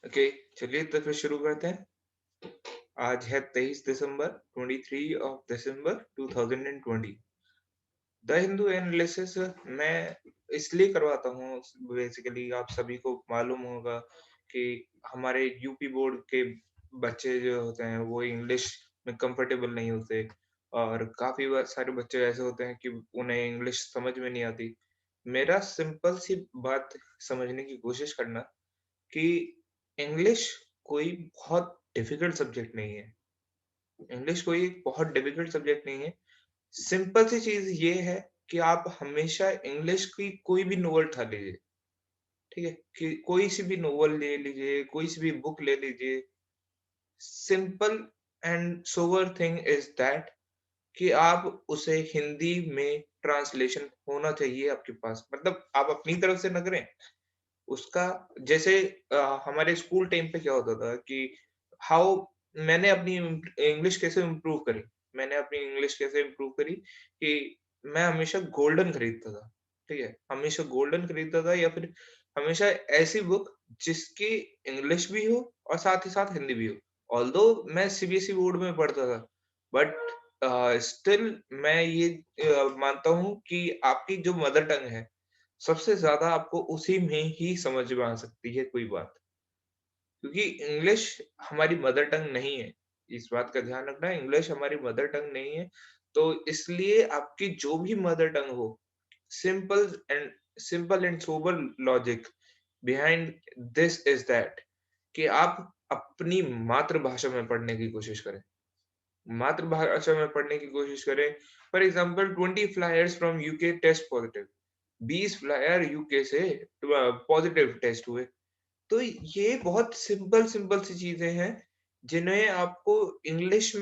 Okay, चलिए तो फिर शुरू करते हैं। आज है 23 दिसंबर 23 of December 2020। The Hindu analysis मैं इसलिए करवाता हूँ, बेसिकली आप सभी को मालूम होगा कि हमारे यूपी बोर्ड के बच्चे जो होते हैं वो इंग्लिश में कंफर्टेबल नहीं होते और काफ़ी सारे बच्चे ऐसे होते हैं कि उन्हें इंग्लिश समझ में नहीं आती। मेरा सिंपल सी बात समझने की कोशिश करना कि इंग्लिश कोई बहुत डिफिकल्ट सब्जेक्ट नहीं है। इंग्लिश कोई बहुत डिफिकल्ट सब्जेक्ट नहीं है। सिंपल सी चीज़ ये है कि आप हमेशा इंग्लिश की कोई भी नॉवेल उठा लीजिए, ठीक है? कि कोई सी भी नॉवेल ले लीजिए, कोई सी भी बुक ले लीजिए। Simple and sober thing is that कि आप उसे हिंदी में ट्रांसलेशन होना चाहिए आपके पास। मतलब आप अपनी तरफ से ना करें, उसका जैसे हमारे स्कूल टाइम पे क्या होता था कि हाउ मैंने अपनी इंग्लिश कैसे इम्प्रूव करी? मैंने अपनी इंग्लिश कैसे इम्प्रूव करी कि मैं हमेशा गोल्डन खरीदता था, ठीक है? हमेशा गोल्डन खरीदता था या फिर हमेशा ऐसी बुक जिसकी इंग्लिश भी हो और साथ ही साथ हिंदी भी हो। ऑल्दो मैं सीबीएसई बोर्ड में पढ़ता था, बट स्टिल मैं ये मानता हूँ कि आपकी जो मदर टंग है सबसे ज़्यादा आपको उसी में ही समझ में आ सकती है कोई बात। क्योंकि इंग्लिश हमारी मदर टंग नहीं है। इस बात का ध्यान रखना इंग्लिश हमारी मदर टंग नहीं है। तो इसलिए आपकी जो भी मदर टंग हो, simple and simple and sober logic behind this is that कि आप अपनी मातृभाषा में पढ़ने की कोशिश करें। मातृभाषा में पढ़ने की कोशिश करें। For example 20 flyers from UK test positive. 20 flyer UK से पॉजिटिव टेस्ट हुए। तो ये बहुत सिंपल सिंपल सी चीज़ें हैं, जिन्हें आपको इंग्लिश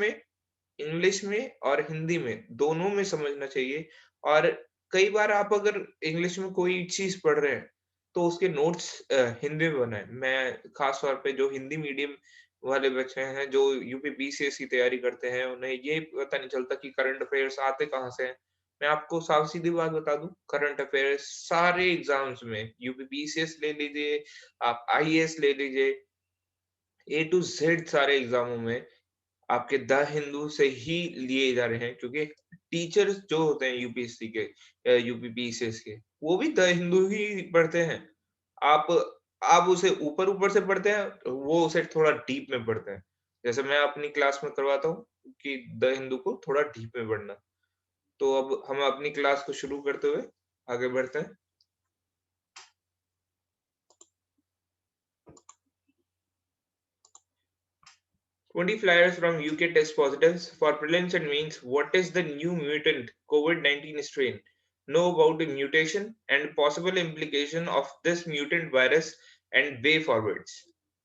में और हिंदी में, दोनों में समझना चाहिए। और कई बार आप अगर इंग्लिश में कोई चीज़ पढ़ रहे हैं, तो उसके नोट्स हिंदी में बनाएँ। मैं ख़ास तौर पे जो हिंदी मीडियम वाले बच्चे हैं, जो यूपीपीसीएस की तैयारी करते हैं, उन्हें ये पता नहीं चलता कि करंट अफ़ेयर्स आते कहाँ से हैं। मैं आपको साफ-सीधी बात बता दूँ, करंट अफ़ेयर्स सारे एग्ज़ाम्स में यूपीपीसीएस ले लीजिए, आप आईएएस ले लीजिए, ए टू ज़ेड सारे एग्ज़ामों में आपके द हिंदू से ही लिए जा रहे हैं, क्योंकि टीचर्स जो होते हैं यूपीएससी के यूपीपीसीएस के, वो भी द हिंदू ही पढ़ते हैं। आप आप उसे ऊपर-ऊपर से पढ़ते हैं, वो उसे थोड़ा डीप में पढ़ते हैं। जैसे मैं अपनी क्लास में करवाता हूँ कि द हिंदू को थोड़ा डीप में पढ़ना। तो अब हम अपनी क्लास को शुरू करते हुए आगे बढ़ते हैं। 20 flyers from UK test positives for prelims and means what is the new mutant COVID-19 strain? Know about the mutation and possible implication of this mutant virus and way forwards.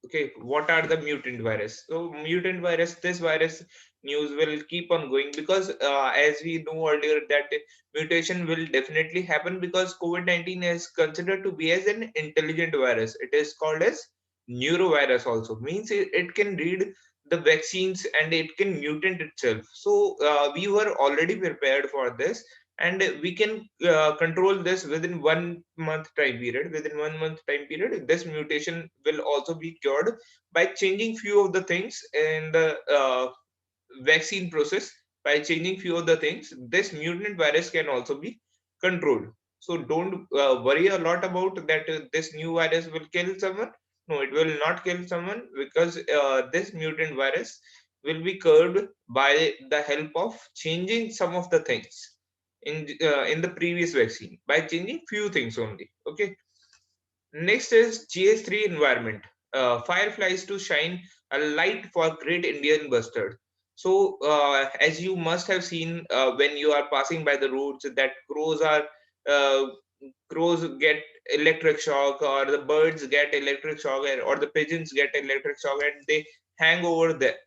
Okay, what are the mutant virus? So mutant virus, this virus news will keep on going because as we know earlier that mutation will definitely happen because COVID-19 is considered to be as an intelligent virus. It is called as neurovirus also means it can read the vaccines and it can mutate itself. So we were already prepared for this and we can control this within 1 month time period. Within 1 month time period, this mutation will also be cured by changing few of the things in the vaccine process. By changing few of the things, this mutant virus can also be controlled. So don't worry a lot about that this new virus will kill someone. No, it will not kill someone because this mutant virus will be curbed by the help of changing some of the things in the previous vaccine by changing few things only. Okay. Next is GS3 environment. Fireflies to shine a light for Great Indian Bustard. So, as you must have seen when you are passing by the roads, that uh, crows get electric shock, or the birds get electric shock, or the pigeons get electric shock, and they hang over there.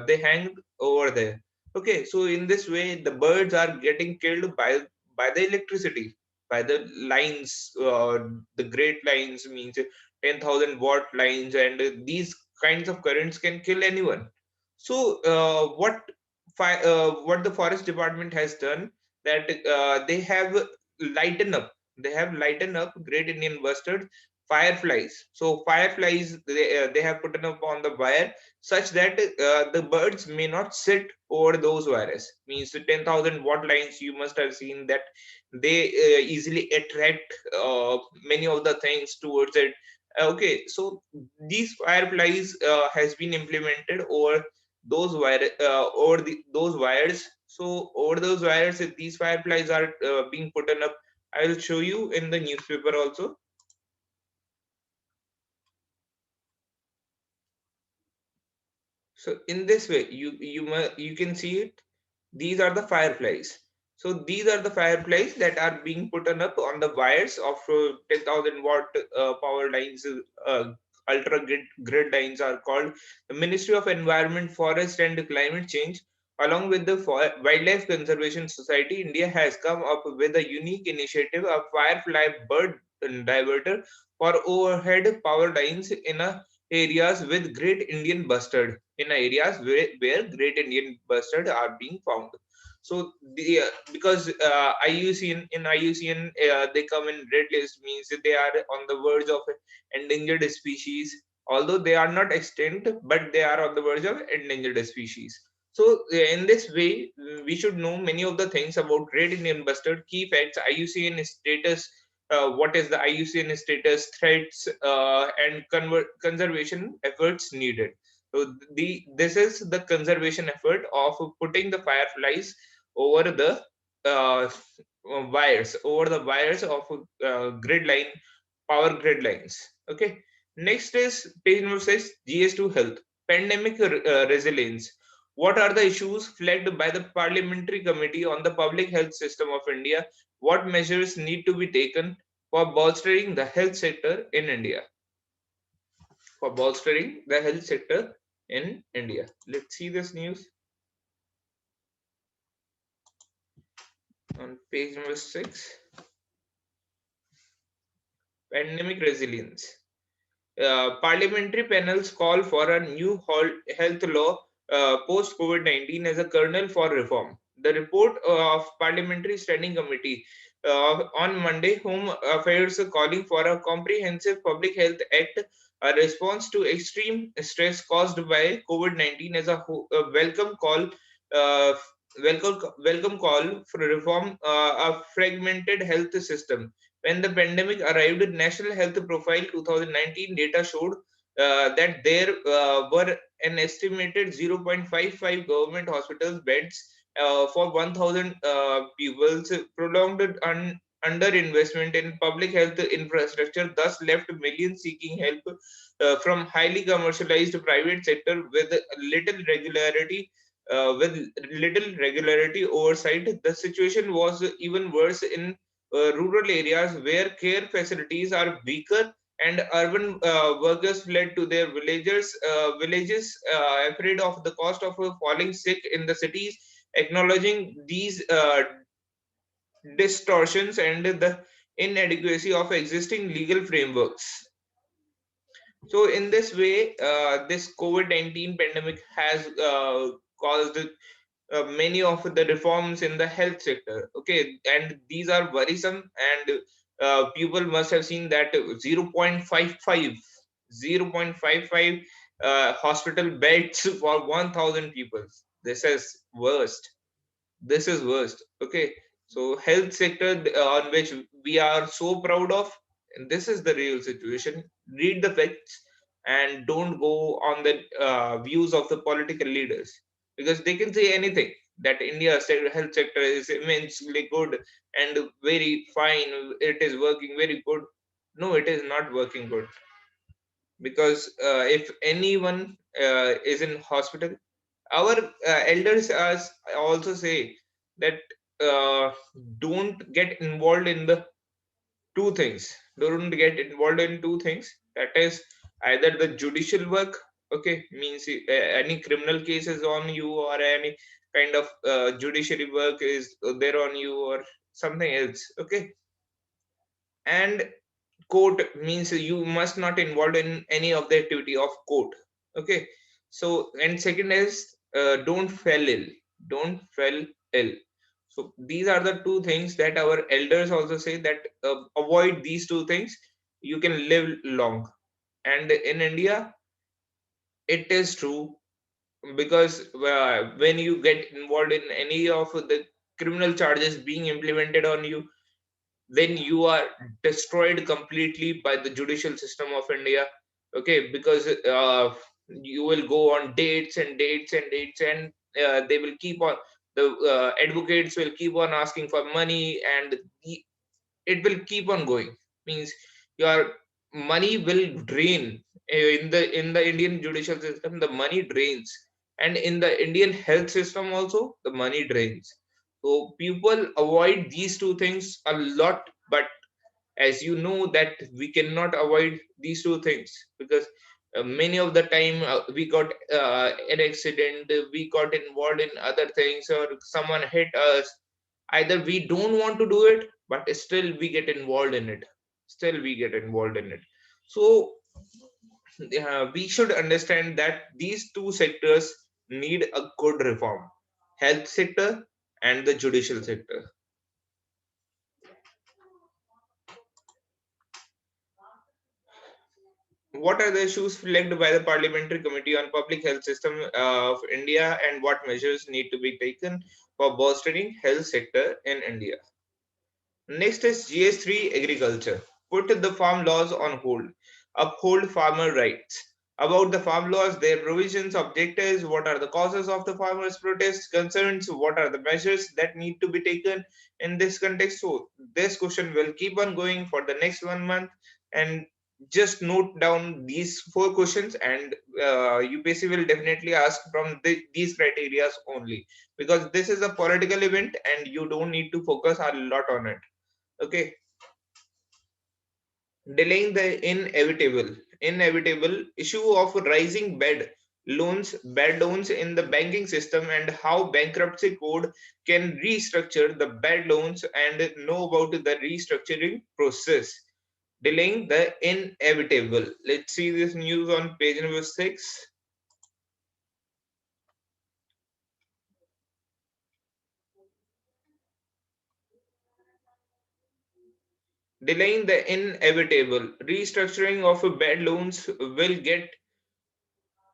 They hang over there. Okay, so in this way, the birds are getting killed by the electricity, by the lines, the great lines means 10,000 watt lines, and these kinds of currents can kill anyone. So, what the forest department has done that they have lightened up. They have lightened up Great Indian Bustard fireflies. So fireflies, they have put up on the wire such that the birds may not sit over those wires. Means 10,000 watt lines, you must have seen that they easily attract many of the things towards it. Okay, so these fireflies has been implemented over those wire over those wires. So over those wires, these fireflies are being put up. I will show you in the newspaper also. So in this way, you can see it. These are the fireflies. So these are the fireflies that are being put up on the wires of 10,000 watt power lines. Ultra grid lines are called. The Ministry of Environment, Forest and Climate Change, along with the Wildlife Conservation Society, India has come up with a unique initiative, a firefly bird diverter for overhead power lines in a areas with great Indian bustard, in areas where great Indian bustard are being found. So because in IUCN they come in red list, means that they are on the verge of endangered species. Although they are not extinct, but they are on the verge of endangered species. So in this way, we should know many of the things about great Indian bustard, key facts, IUCN status, what is the IUCN status, threats, and conservation efforts needed. So this is the conservation effort of putting the fireflies over the uh, over the wires of grid line, power grid lines. Okay. Next is page number 6, GS2 health, pandemic resilience. What are the issues flagged by the Parliamentary Committee on the Public Health System of India? What measures need to be taken for bolstering the health sector in India? For bolstering the health sector in India. Let's see this news on page number 6. Pandemic resilience. Parliamentary panels call for a new health law post COVID 19 as a kernel for reform. The report of Parliamentary Standing Committee on Monday, Home Affairs calling for a comprehensive public health act, a response to extreme stress caused by COVID 19, as a welcome call. Uh, welcome call for reform a fragmented health system. When the pandemic arrived, National Health Profile 2019 data showed that there were an estimated 0.55 government hospitals beds for 1,000 people. Prolonged underinvestment in public health infrastructure thus left millions seeking help from highly commercialized private sector with little regularity oversight. The situation was even worse in rural areas where care facilities are weaker and urban workers fled to their villages afraid of the cost of falling sick in the cities. Acknowledging these distortions and the inadequacy of existing legal frameworks. So in this way, this COVID-19 pandemic has caused many of the reforms in the health sector. Okay, and these are worrisome, and people must have seen that 0.55 hospital beds for 1,000 people. This is worst. This is worst. Okay, so health sector on which we are so proud of, and this is the real situation. Read the facts and don't go on the views of the political leaders, because they can say anything that India's health sector is immensely good and very fine, it is working very good. No, it is not working good, because if anyone is in hospital, our elders also say that uh, don't get involved in the two things. Don't get involved in two things. That is either the judicial work, okay, means any criminal cases on you, or any kind of judiciary work is there on you, or something else, okay. And court means you must not involved in any of the activity of court, okay. So, and second is don't fell ill, don't fell ill. So these are the two things that our elders also say, that avoid these two things. you can live long. And in India, it is true, because when you get involved in any of the criminal charges being implemented on you, then you are destroyed completely by the judicial system of India. Okay, because you will go on dates and dates and dates, and they will keep on, the advocates will keep on asking for money, and it will keep on going. Means your money will drain. In the Indian judicial system, the money drains, and in the Indian health system also, the money drains. So people avoid these two things a lot, but as you know that we cannot avoid these two things, because many of the time we got an accident, we got involved in other things, or someone hit us. Either we don't want to do it, but still we get involved in it. Still we get involved in it. So we should understand that these two sectors need a good reform: health sector and the judicial sector. What are the issues flagged by the Parliamentary Committee on Public Health System of India, and what measures need to be taken for bolstering health sector in India? Next is GS3 agriculture. Put the farm laws on hold. Uphold farmer rights. About the farm laws, their provisions, objectives, what are the causes of the farmers' protests, concerns, what are the measures that need to be taken in this context. So, this question will keep on going for the next 1 month, and just note down these four questions, and UPSC will definitely ask from these criteria only, because this is a political event and you don't need to focus a lot on it. Okay, delaying the inevitable issue of rising bad loans in the banking system, and how bankruptcy code can restructure the bad loans, and know about the restructuring process. Delaying the inevitable. Let's see this news on page number 6. Delaying the inevitable restructuring of bad loans will get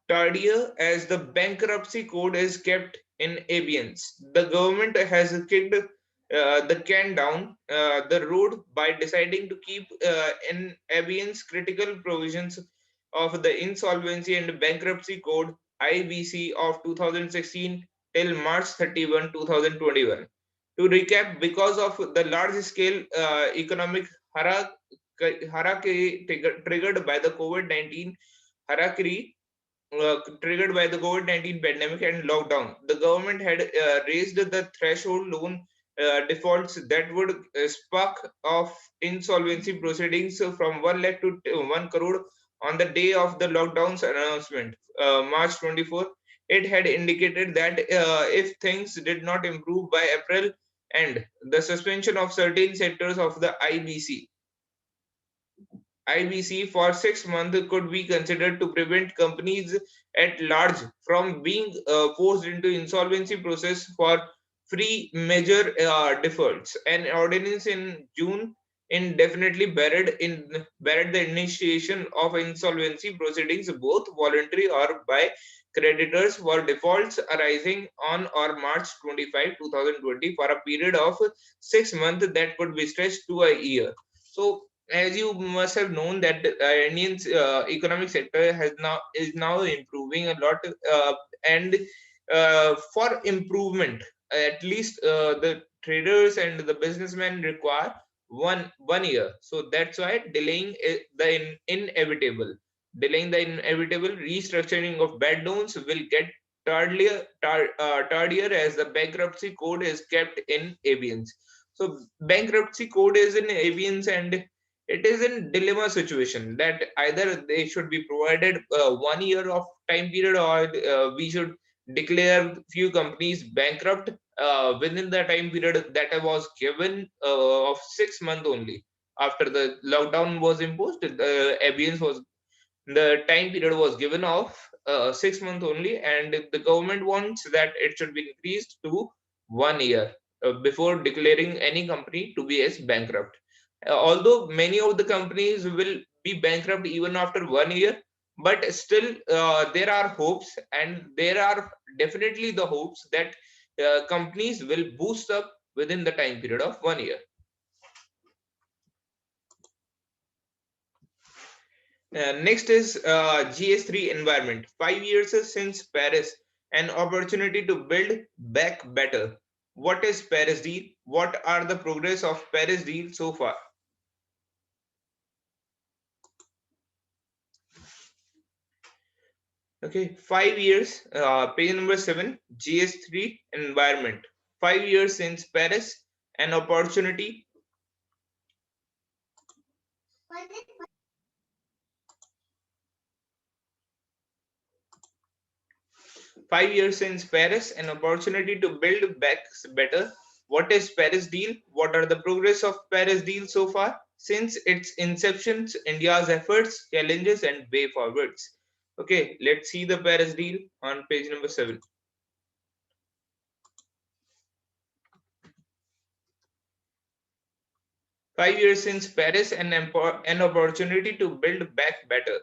tardier as the bankruptcy code is kept in abeyance. The government has kicked the can down the road by deciding to keep in abeyance critical provisions of the Insolvency and Bankruptcy Code (IBC) of 2016 till March 31, 2021. To recap, because of the large-scale economic harakiri triggered by the COVID-19 harakiri triggered by the COVID-19 pandemic and lockdown, the government had raised the threshold loan defaults that would spark off insolvency proceedings from 1 lakh to 1 crore on the day of the lockdown's announcement, March 24. It had indicated that if things did not improve by April, and the suspension of certain sectors of the IBC for 6 months could be considered to prevent companies at large from being forced into insolvency process for free major defaults. An ordinance in June indefinitely barred the initiation of insolvency proceedings, both voluntary or by creditors, for defaults arising on or March 25, 2020, for a period of 6 months that could be stretched to a year. So, as you must have known that Indian economic sector is now improving a lot, and for improvement, at least the traders and the businessmen require one year. So that's why delaying the inevitable restructuring of bad loans will get tardier as the bankruptcy code is kept in abeyance. So bankruptcy code is in abeyance, and it is in dilemma situation that either they should be provided 1 year of time period, or we should declare few companies bankrupt within the time period that was given of 6 months only. After the lockdown was imposed, the abeyance was the time period was given of 6 months only, and the government wants that it should be increased to 1 year before declaring any company to be as bankrupt. Although many of the companies will be bankrupt even after 1 year, but still there are hopes, and there are definitely the hopes that companies will boost up within the time period of 1 year. Next is GS3 environment. 5 years since Paris, an opportunity to build back better. What is Paris deal? What are the progress of Paris deal so far? Okay, 5 years, page number 7, GS3 environment. 5 years since Paris, an opportunity. 5 years since Paris, an opportunity to build back better. What is Paris deal? What are the progress of Paris deal so far? Since its inception, India's efforts, challenges, and way forwards. Okay, let's see the Paris deal on page number 7. 5 years since Paris, an opportunity to build back better.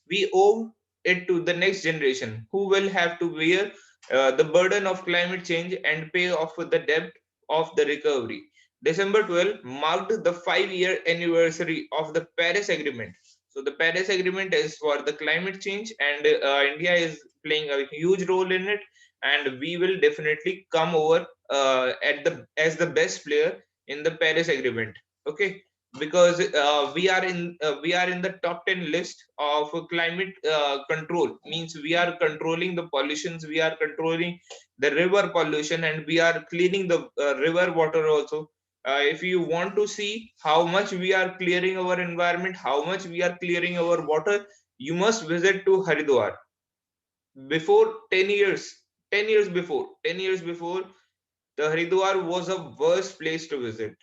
We owe it to the next generation who will have to bear the burden of climate change and pay off the debt of the recovery. December 12 marked the 5 year anniversary of the Paris Agreement. So, the Paris Agreement is for the climate change, and India is playing a huge role in it. And we will definitely come over as the best player in the Paris Agreement. Okay, because we are in the top 10 list of climate control. Means we are controlling the pollutions, we are controlling the river pollution, and we are cleaning the river water also. If you want to see how much we are clearing our environment, how much we are clearing our water, you must visit to Haridwar. Before 10 years, 10 years before, the Haridwar was a worst place to visit.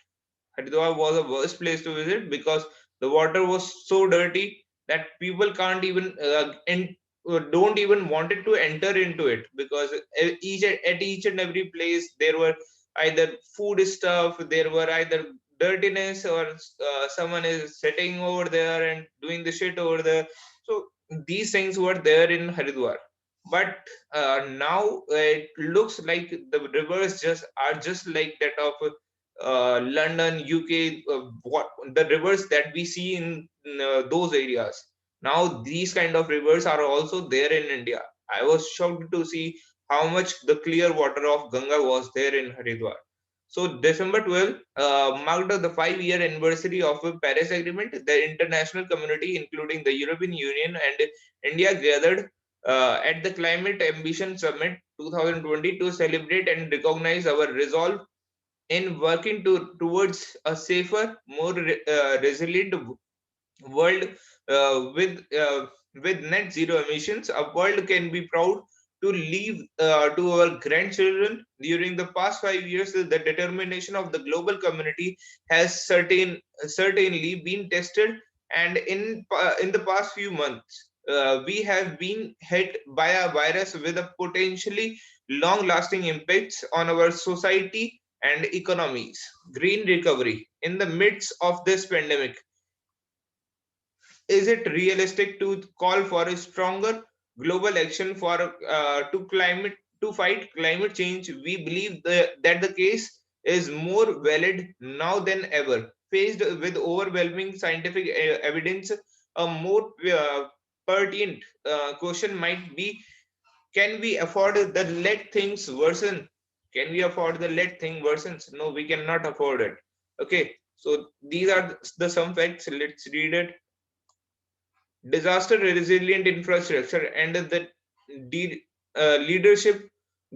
Haridwar was a worst place to visit because the water was so dirty that people can't even don't even wanted to enter into it, because at each and every place there were either food stuff, there were either dirtiness, or someone is sitting over there and doing the shit over there. So these things were there in Haridwar, but now it looks like the rivers just are just like that of London, UK, what the rivers that we see in those areas. Now these kind of rivers are also there in India. I was shocked to see how much the clear water of Ganga was there in Haridwar. So December 12 marked the 5 year anniversary of the Paris Agreement. The international community, including the European Union and India, gathered at the Climate Ambition Summit 2020 to celebrate and recognize our resolve in working towards a safer, more resilient world with net zero emissions. A world can be proud to leave to our grandchildren. During the past 5 years, the determination of the global community has certainly been tested, and in the past few months, we have been hit by a virus with a potentially long-lasting impacts on our society and economies. Green recovery in the midst of this pandemic, is it realistic to call for a stronger global action for to fight climate change? We believe that the case is more valid now than ever. Faced with overwhelming scientific evidence, a more pertinent question might be: can we afford the let things worsen? Can we afford the let thing worsens? No, we cannot afford it. Okay, so these are the some facts. Let's read it. Disaster resilient infrastructure and the leadership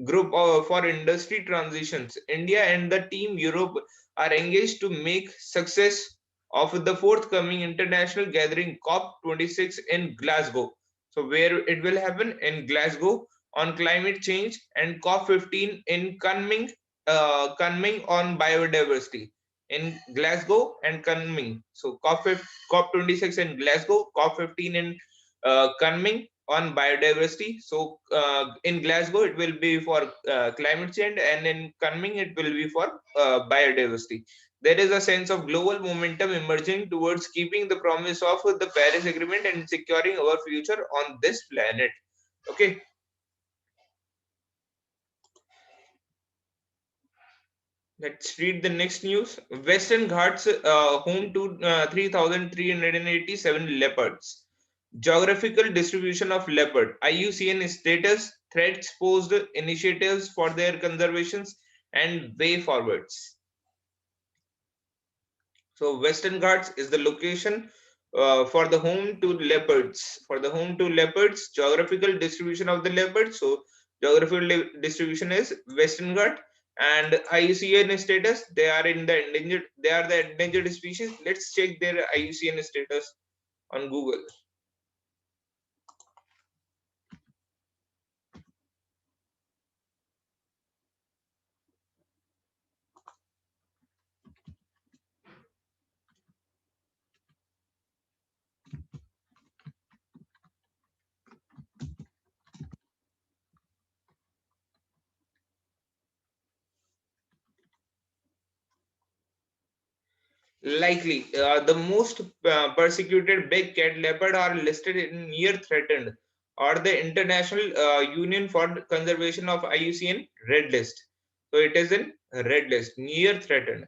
group for industry transitions. India and the team Europe are engaged to make success of the forthcoming international gathering COP26 in Glasgow. So where it will happen? In Glasgow, on climate change, and COP15 in Kunming on biodiversity. In Glasgow and Kunming. So COP26 in Glasgow, COP15 in Kunming on biodiversity. So in Glasgow it will be for climate change, and in Kunming it will be for biodiversity. there is a sense of global momentum emerging towards keeping the promise of the Paris Agreement and securing our future on this planet. Okay, let's read the next news. Western Ghats home to 3,387 leopards. Geographical distribution of leopard. IUCN status, threats posed, initiatives for their conservations, and way forwards. So Western Ghats is the location for the home to leopards. For the home to leopards, geographical distribution of the leopards. So geographical distribution is Western Ghat, and IUCN status. They are in the endangered. They are the endangered species. Let's check their IUCN status on Google. Likely, the most persecuted big cat leopard are listed in near threatened or the International Union for Conservation of IUCN red list. So it is in red list, near threatened.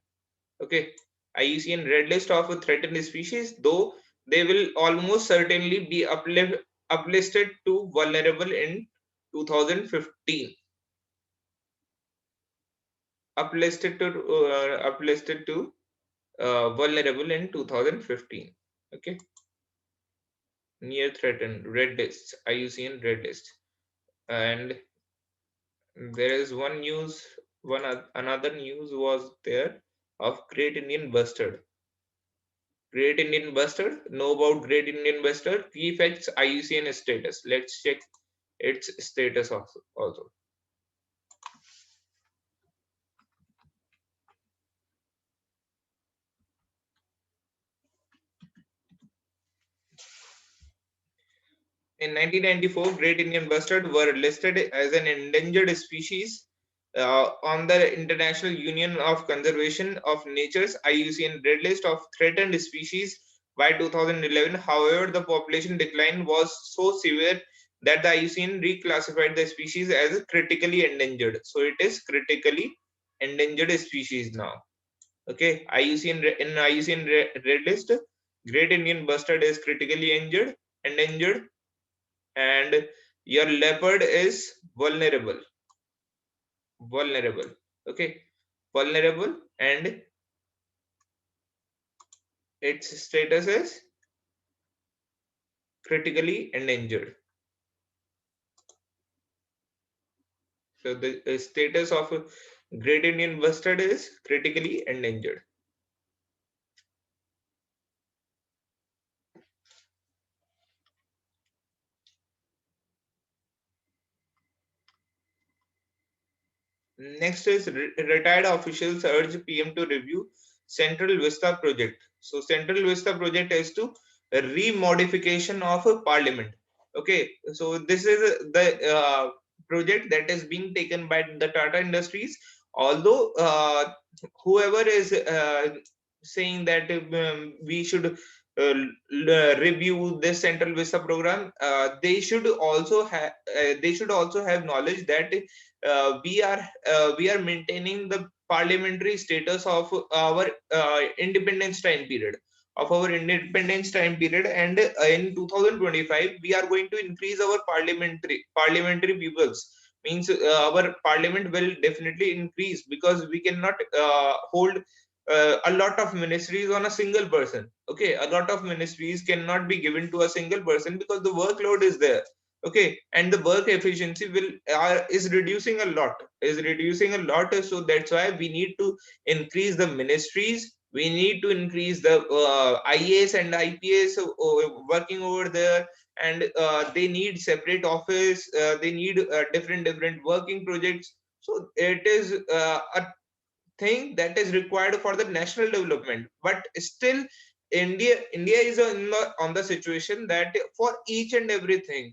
Okay, IUCN red list of a threatened species, though they will almost certainly be uplisted to vulnerable in 2015. Uplisted to vulnerable in 2015. Okay, near threatened red list, IUCN red list. And there is one news, another news was there of Great Indian Bustard. Great Indian Bustard. Know about Great Indian Bustard? Key facts, IUCN status. Let's check its status also. In 1994, Great Indian Bustard were listed as an endangered species on the International Union of Conservation of Nature's IUCN Red List of Threatened Species by 2011. However, the population decline was so severe that the IUCN reclassified the species as critically endangered. So it is critically endangered species now. Okay, in IUCN Red List, Great Indian Bustard is critically endangered, and your leopard is vulnerable. Okay, vulnerable, and its status is critically endangered. So the status of Great Indian Bustard is critically endangered. Next is retired officials urge PM to review Central Vista project. So Central Vista project is to remodification of a parliament. Okay, so this is the project that is being taken by the Tata Industries. Although whoever is saying that we should review this Central Vista program, they should also have knowledge that we are maintaining the parliamentary status of our independence time period, and in 2025 we are going to increase our parliamentary peoples. Means our parliament will definitely increase, because we cannot hold a lot of ministries on a single person. Okay, a lot of ministries cannot be given to a single person because the workload is there. Okay, and the work efficiency is reducing a lot. So that's why we need to increase the ministries. We need to increase the IAS and IPS working over there, and they need separate office. They need different working projects. So it is a thing that is required for the national development. But still, India is on the situation that for each and everything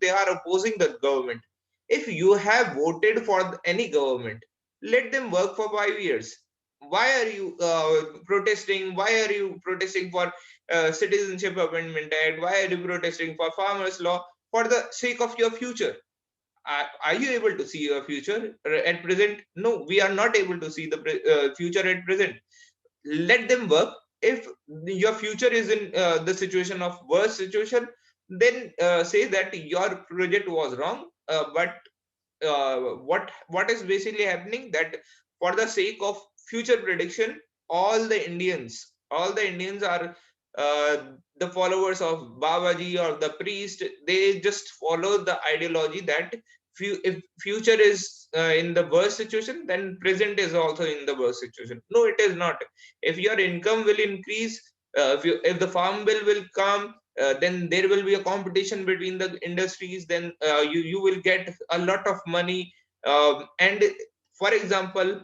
they are opposing the government. If you have voted for any government, let them work for 5 years. why are you protesting? Why are you protesting for citizenship amendment act? Why are you protesting for farmers law? For the sake of your future. Are you able to see your future at present? No, we are not able to see the future at present. Let them work. If your future is in the situation of worst situation, then say that your project was wrong. But what is basically happening, that for the sake of future prediction, all the Indians are uh, the followers of Babaji or the priest. They just follow the ideology that if future is in the worst situation, then present is also in the worst situation. No, it is not. If your income will increase, if the farm bill will come, then there will be a competition between the industries. Then you will get a lot of money. And for example,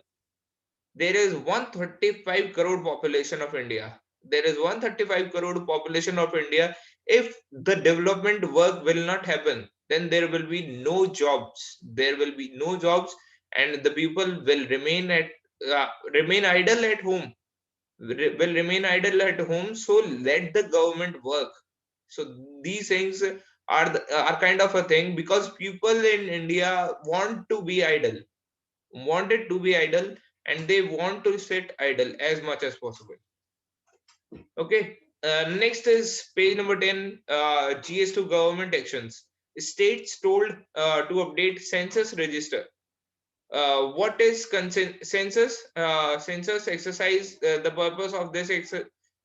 there is 135 crore population of India. There is 135 crore population of India. If the development work will not happen, then there will be no jobs. There will be no jobs, and the people will remain idle at home. Will remain idle at home. So let the government work. So these things are kind of a thing, because people in India wanted to be idle, and they want to sit idle as much as possible. Okay. Next is page number 10, GS to government actions. States told to update census register. What is census? Census exercise, the purpose of this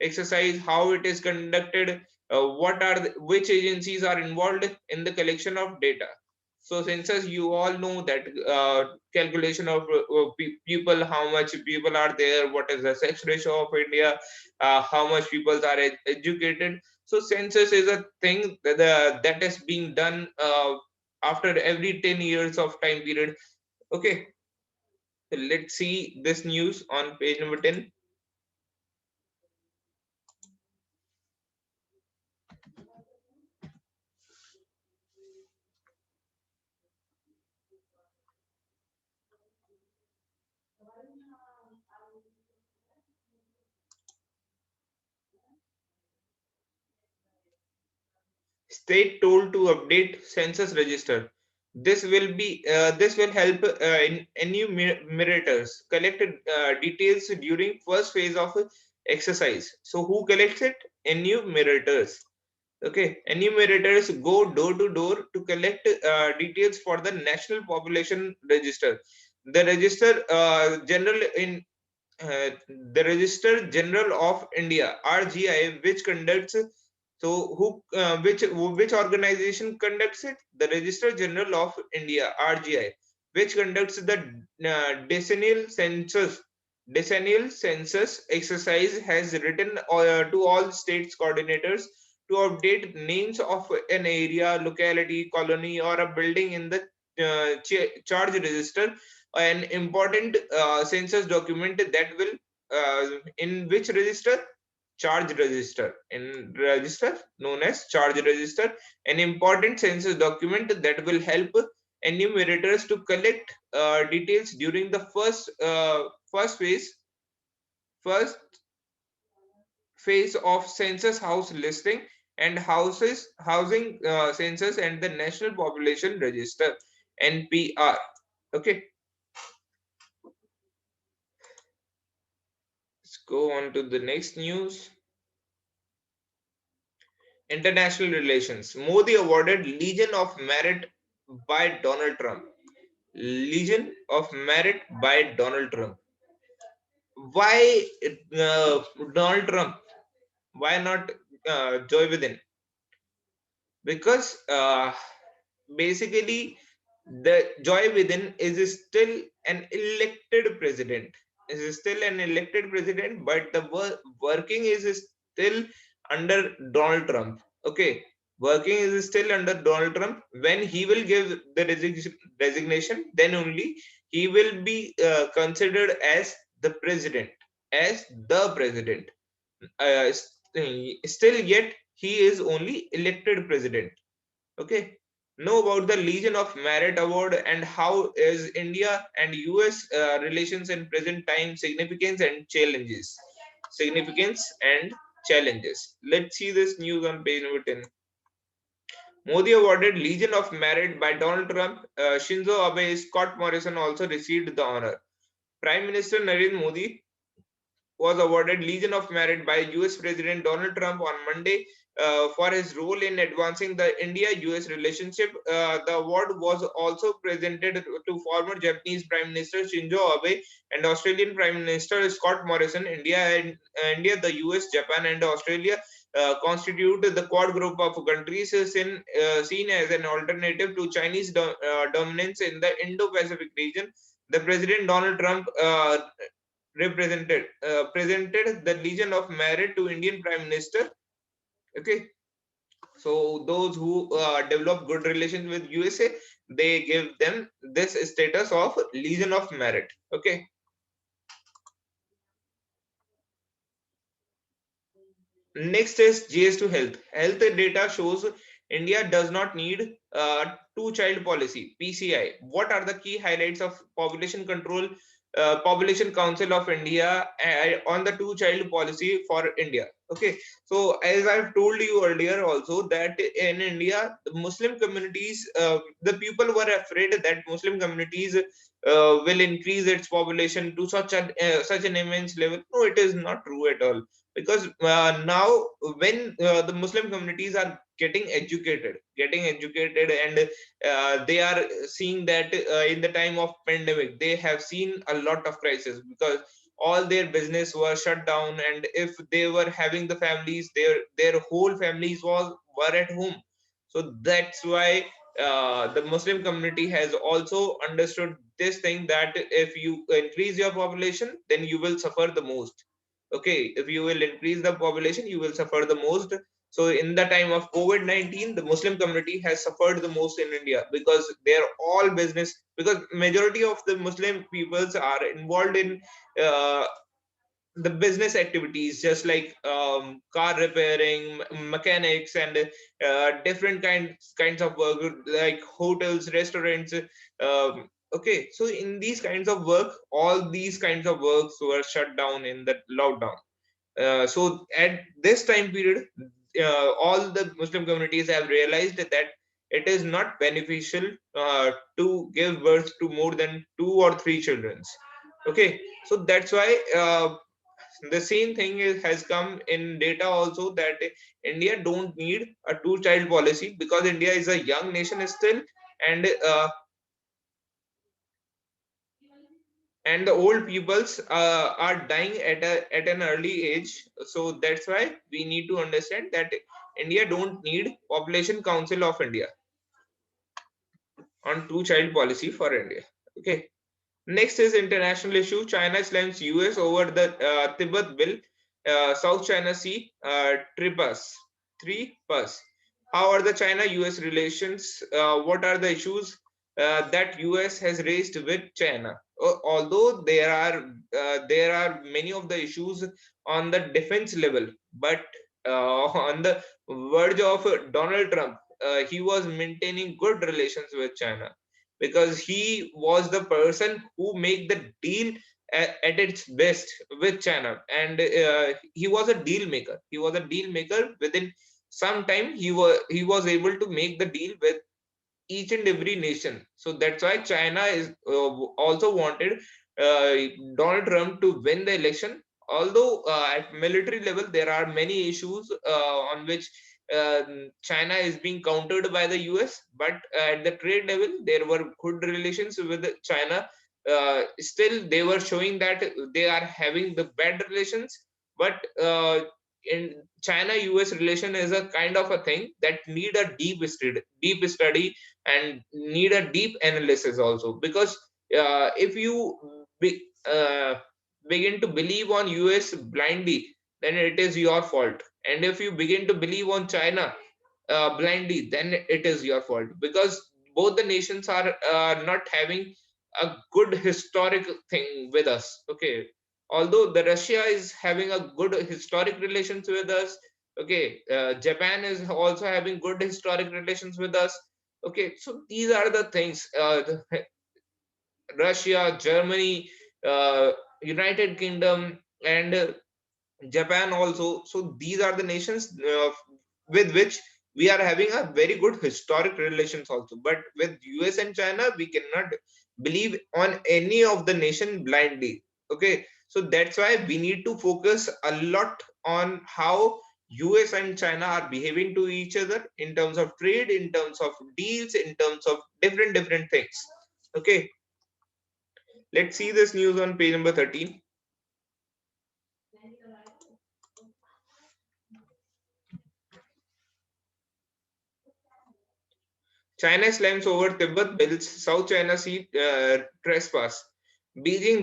exercise, how it is conducted, which agencies are involved in the collection of data. So census, you all know that calculation of people, how much people are there, what is the sex ratio of India, how much people are educated. So census is a thing that is being done after every 10 years of time period. Okay, so let's see this news on page number 10. State told to update census register. This will help in enumerators collect details during first phase of exercise. So who collects it? Enumerators. Okay, enumerators go door to door to collect details for the National Population Register. The register general in the Register General of India (RGI), which conducts. So who which organization conducts it? The Register General of India (RGI), which conducts the decennial census exercise, has written to all states coordinators to update names of an area, locality, colony, or a building in the charge register. An important census document that will in which register? Charge register. In register known as charge register, an important census document that will help enumerators to collect details during the first phase of census house listing and housing census and the National Population Register (NPR). Okay, let's go on to the next news. International relations. Modi awarded Legion of Merit by Donald Trump. Legion of Merit by Donald Trump. Why Donald Trump? Why not Joe Biden? Because basically the Joe Biden is still an elected president. Is still an elected president, but the working is still under Donald Trump. Okay, working is still under Donald Trump. When he will give the resignation, then only he will be considered as the president, as the president. Still yet he is only elected president. Okay, know about the Legion of Merit Award and how is India and US relations in present time, significance and challenges. Significance and challenges. Let's see this news on page number 10. Modi awarded Legion of Merit by Donald Trump. Shinzo Abe, Scott Morrison also received the honor. Prime Minister Narendra Modi was awarded Legion of Merit by US President Donald Trump on Monday for his role in advancing the India-US relationship. The award was also presented to former Japanese Prime Minister Shinzo Abe and Australian Prime Minister Scott Morrison. India, the US, Japan, and Australia constitute the Quad group of countries seen as an alternative to Chinese dominance in the Indo-Pacific region. The President Donald Trump presented the Legion of Merit to Indian Prime Minister. Okay, so those who develop good relations with USA, they give them this status of Legion of Merit. Okay. Next is GS2 Health. Health data shows India does not need two-child policy (PCI). What are the key highlights of Population Control, Population Council of India on the two-child policy for India? Okay, so as I've told you earlier, also that in India, the Muslim communities, the people were afraid that Muslim communities will increase its population to such an immense level. No, it is not true at all, because now when the Muslim communities are getting educated and they are seeing that in the time of pandemic they have seen a lot of crisis, because all their business was shut down, and if they were having the families, their whole families were at home. So that's why the Muslim community has also understood this thing, that if you increase your population, then you will suffer the most. Okay, if you will increase the population, you will suffer the most. So in the time of COVID-19, the Muslim community has suffered the most in India, because they're all business, because majority of the Muslim peoples are involved in uh, the business activities, just like car repairing, mechanics, and different kinds of work, like hotels, restaurants. Okay, so in these kinds of work, all these kinds of works were shut down in the lockdown. So at this time period, all the Muslim communities have realized that it is not beneficial to give birth to more than two or three children. Okay, so that's why the same thing has come in data also, that India don't need a two-child policy, because India is a young nation still, and the old peoples are dying at an early age. So that's why we need to understand that India don't need Population Council of India on two-child policy for India. Okay. Next is international issue. China slams US over the Tibet bill. South China Sea, tripas, three plus. How are the China-US relations? What are the issues that US has raised with China? Although there are many of the issues on the defense level, but on the verge of Donald Trump, he was maintaining good relations with China, because he was the person who made the deal at its best with China, and he was a deal maker. He was a deal maker. Within some time, he was able to make the deal with each and every nation. So that's why China is also wanted uh, Donald Trump to win the election. Although at military level there are many issues on which China is being countered by the US, but at the trade level there were good relations with China. Still, they were showing that they are having the bad relations, but in China-US relation is a kind of a thing that need a deep study and need a deep analysis also, because if you begin to believe on US blindly, then it is your fault, and if you begin to believe on China blindly, then it is your fault, because both the nations are not having a good historic thing with us. Okay, although the Russia is having a good historic relations with us. Okay, Japan is also having good historic relations with us. Okay, so these are the things. Russia, Germany, United Kingdom, and Japan also. So these are the nations with which we are having a very good historic relations also. But with US and China, we cannot believe on any of the nation blindly. Okay, so that's why we need to focus a lot on how US and China are behaving to each other in terms of trade, in terms of deals, in terms of different things. Okay, let's see this news on page number 13. China slams over Tibet bills South China Sea trespass. Beijing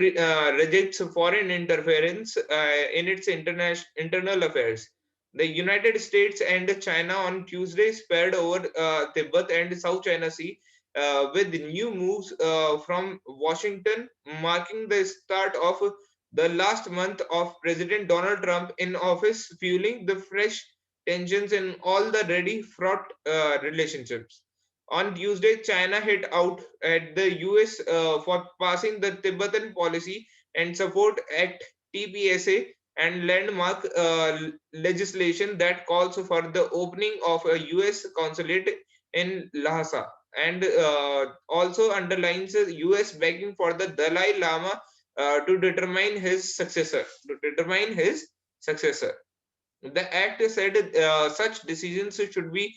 rejects foreign interference in its internal affairs. The United States and China on Tuesday spared over Tibet and South China Sea with new moves from Washington, marking the start of the last month of President Donald Trump in office, fueling the fresh tensions in all the ready fraught relationships. On Tuesday, China hit out at the US for passing the Tibetan Policy and Support Act (TPSA) and landmark legislation that calls for the opening of a US consulate in Lhasa, and also underlines the US backing for the Dalai Lama to determine his successor. The act said such decisions should be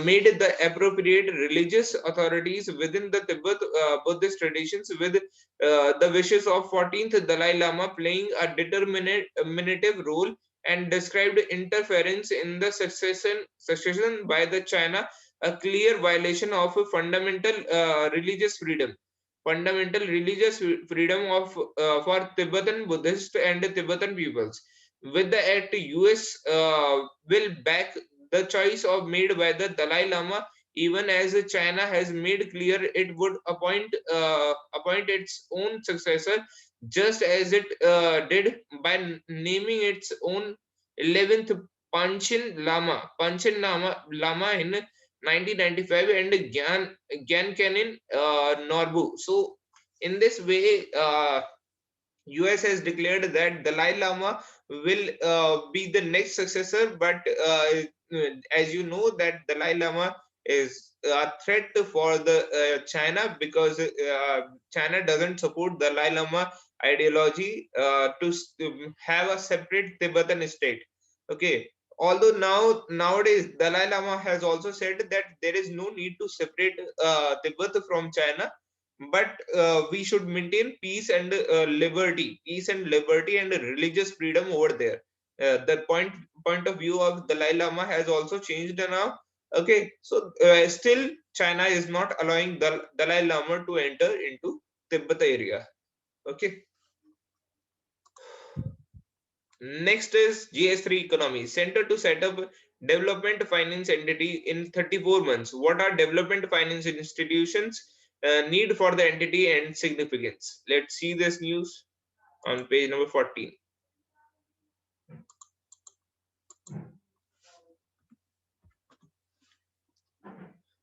made the appropriate religious authorities within the Tibet Buddhist traditions, with the wishes of 14th Dalai Lama playing a determinative role, and described interference in the succession by the China a clear violation of fundamental religious freedom. Fundamental religious freedom of for Tibetan Buddhist and Tibetan peoples. With the act, US will back the choice of made by the Dalai Lama, even as China has made clear it would appoint its own successor, just as it did by naming its own 11th Lama in 1995 and Gyan Kanin Norbu. So in this way, US has declared that Dalai Lama will be the next successor, but as you know that Dalai Lama is a threat for the China, because China doesn't support Dalai Lama ideology to have a separate Tibetan state. Okay. Although nowadays Dalai Lama has also said that there is no need to separate Tibet from China, but we should maintain peace and liberty and religious freedom over there. The point of view of Dalai Lama has also changed now. Okay, so still China is not allowing Dalai Lama to enter into Tibet area. Okay. Next is GS3 economy, center to set up development finance entity in 34 months. What are development finance institutions, need for the entity and significance? Let's see this news on page number 14.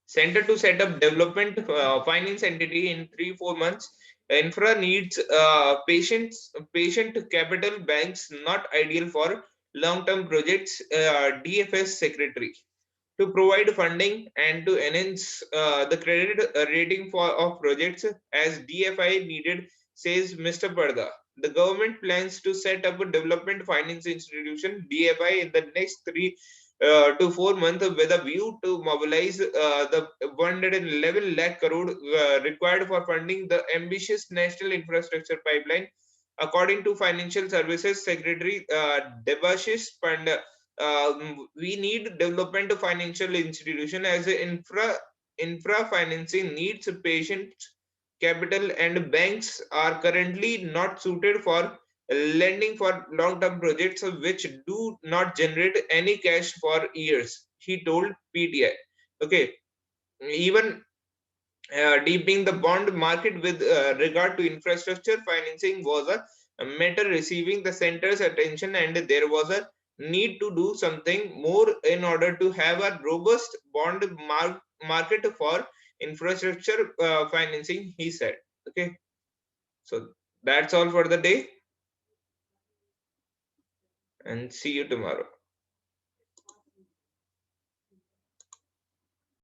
Center to set up development finance entity in 3-4 months. Infra needs patient capital, banks not ideal for long-term projects. DFS secretary to provide funding and to enhance the credit rating of projects as DFI needed, says Mr. Parda. The government plans to set up a development finance institution DFI in the next 3 to 4 months, with a view to mobilize the 111 lakh crore required for funding the ambitious national infrastructure pipeline. According to Financial Services Secretary Debashish Panda, we need development of financial institution as a infra financing needs patient capital, and banks are currently not suited for lending for long term projects which do not generate any cash for years, he told PTI. Okay, even deepening the bond market with regard to infrastructure financing was a matter receiving the center's attention, and there was a need to do something more in order to have a robust bond market for infrastructure financing, he said. Okay, so that's all for the day, and see you tomorrow.